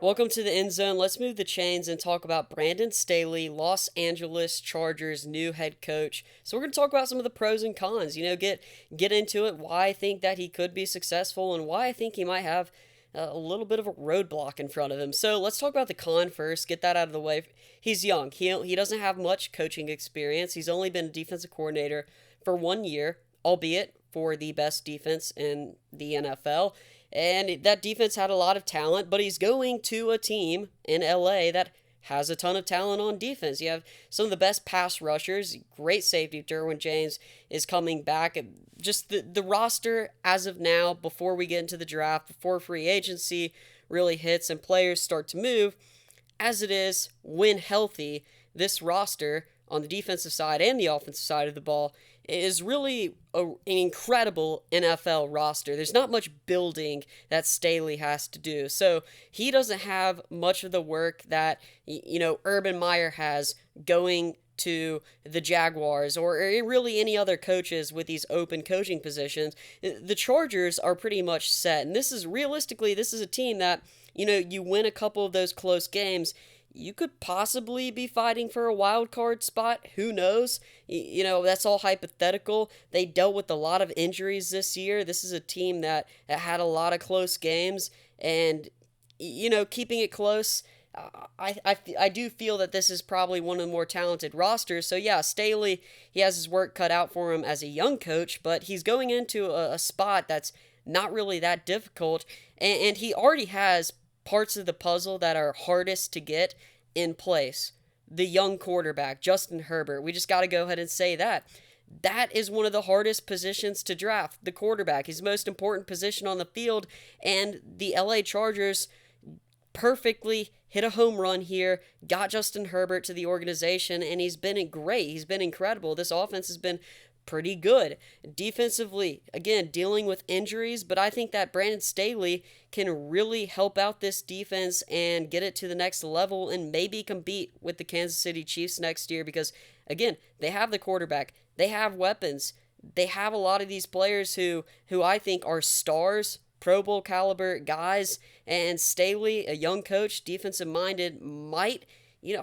Welcome to the End Zone. Let's move the chains and talk about Brandon Staley, Los Angeles Chargers' new head coach. So we're going to talk about some of the pros and cons. Get into it. Why I think that he could be successful and why I think he might have a little bit of a roadblock in front of him. So let's talk about the con first. Get that out of the way. He's young. He doesn't have much coaching experience. He's only been a defensive coordinator for 1 year, albeit for the best defense in the NFL. And that defense had a lot of talent, but he's going to a team in LA that has a ton of talent on defense. You have some of the best pass rushers, great safety. Derwin James is coming back. Just the roster as of now, before we get into the draft, before free agency really hits and players start to move, as it is, when healthy, this roster on the defensive side and the offensive side of the ball is really an incredible NFL roster. There's not much building that Staley has to do. So he doesn't have much of the work that, Urban Meyer has going to the Jaguars or really any other coaches with these open coaching positions. The Chargers are pretty much set. And this is a team that, you win a couple of those close games, you could possibly be fighting for a wild card spot. Who knows? That's all hypothetical. They dealt with a lot of injuries this year. This is a team that had a lot of close games, and keeping it close. I do feel that this is probably one of the more talented rosters. So yeah, Staley, he has his work cut out for him as a young coach, but he's going into a spot that's not really that difficult, and he already has parts of the puzzle that are hardest to get in place. The young quarterback, Justin Herbert. We just got to go ahead and say that. That is one of the hardest positions to draft, the quarterback. He's the most important position on the field, and the LA Chargers perfectly hit a home run here, got Justin Herbert to the organization, and he's been great. He's been incredible. This offense has been pretty good. Defensively, again, dealing with injuries, but I think that Brandon Staley can really help out this defense and get it to the next level and maybe compete with the Kansas City Chiefs next year because, again, they have the quarterback, they have weapons, they have a lot of these players who I think are stars, Pro Bowl caliber guys, and Staley, a young coach, defensive minded, might,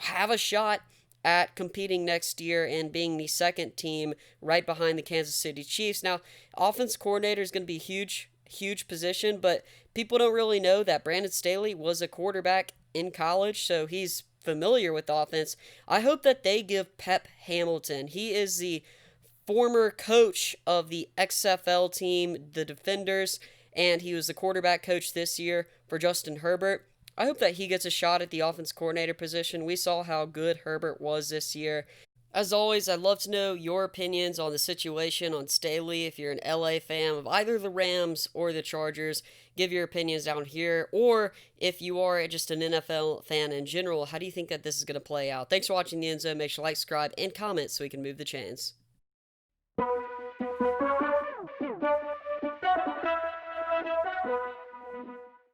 have a shot at competing next year and being the second team right behind the Kansas City Chiefs. Now, offense coordinator is going to be a huge position, but people don't really know that Brandon Staley was a quarterback in college, so he's familiar with offense. I hope that they give Pep Hamilton. He is the former coach of the XFL team, the Defenders, and he was the quarterback coach this year for Justin Herbert. I hope that he gets a shot at the offense coordinator position. We saw how good Herbert was this year. As always, I'd love to know your opinions on the situation on Staley. If you're an LA fan of either the Rams or the Chargers, give your opinions down here. Or if you are just an NFL fan in general, how do you think that this is going to play out? Thanks for watching the End Zone. Make sure to like, subscribe, and comment so we can move the chains.